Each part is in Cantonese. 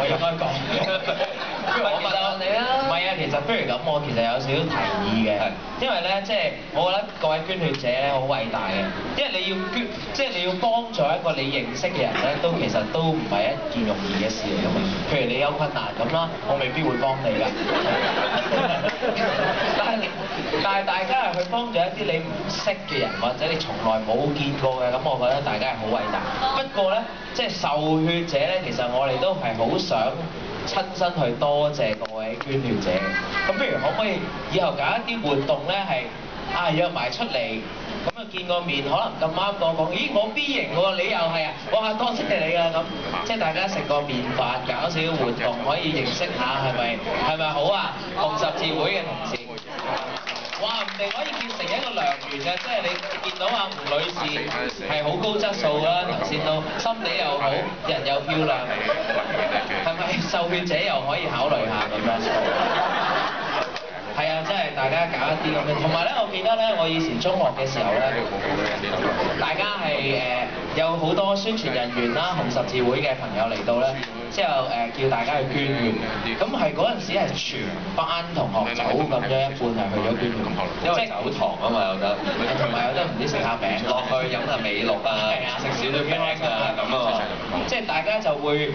我應該講。不如我問下你啊。唔係啊，其實不如咁，我其實有少少提議嘅。因為咧，即係我覺得各位捐血者咧好偉大嘅，因為你要捐，即係你要幫助一個你認識嘅人咧，其實都唔係一件容易嘅事嚟㗎嘛。譬如你有困難咁啦，我未必會幫你㗎。但係大家係去幫助一啲你唔識嘅人，或者你從來冇見過嘅，咁我覺得大家係好偉大。不過咧，即係受血者咧，其實我哋都係好想親身去多謝各位捐血者嘅。咁不如可唔可以以後搞一啲活動咧，係約埋出嚟，咁啊見個面，可能咁啱講，咦我 B 型喎，你又係啊，哇多謝你啊咁，即係大家食個麵飯，搞少少活動，可以認識下係咪好啊？紅十字會嘅同事。哇！唔定可以結成一個良緣嘅，即係你見到阿吳女士係好高質素啦，頭先都心地又好，人又漂亮，係咪受血者又可以考慮下咁樣？係啊，即係大家搞一啲咁嘅，同埋咧，我記得咧，我以前中學嘅時候咧，大家係有好多宣傳人員啦，紅十字會嘅朋友嚟到咧，之後叫大家去捐血，咁係嗰陣時係全班同學走咁樣，一半係去咗捐血，因為走堂啊嘛有得，同埋有得唔知食下餅，落去飲下美祿啊，食少少 cake 啊咁啊，即係大家就會，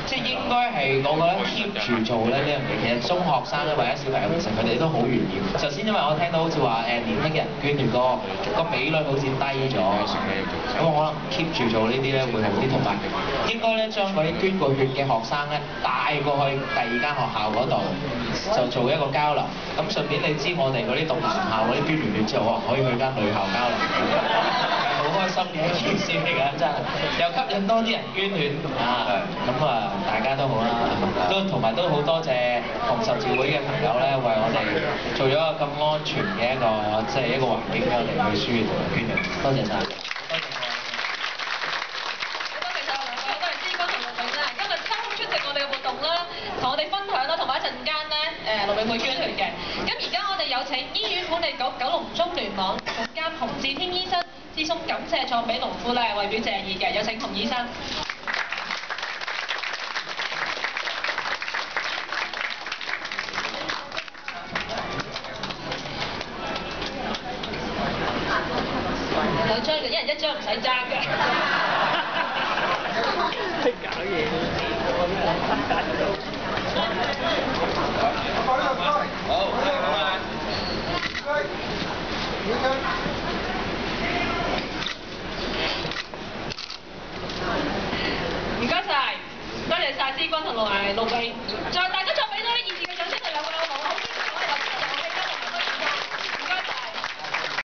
即係應該係我覺得 keep 住做咧呢樣嘢。其實中學生咧或者小朋友其實佢哋都好願意。首先因為我聽到好似話年輕人捐血個比率好似低咗，咁我可能 keep 住做呢啲咧會好啲，同埋應該咧將嗰啲捐過血嘅學生咧帶過去第二間學校嗰度，就做一個交流。咁順便你知我哋嗰啲讀男校嗰啲捐完血之後，可以去間女校交流，係好開心嘅一件事嚟㗎，真係又吸引多啲人捐血啊！咁大家都好啦，同埋都好多謝紅十字會嘅朋友咧，為我哋做咗一個咁安全嘅一個環境俾我哋去輸血同埋捐血，多謝晒。同我哋分享啦，同埋一陣間咧，陸永會捐血嘅。咁而家我哋有請醫院管理局九龍中聯網總監洪志添醫生致送感謝狀俾農夫咧，為表謝意嘅，有請洪醫生。兩張嘅，一人一張唔使爭嘅。識搞嘢。好，唔該晒，多謝晒思君同埋陸永，再大家。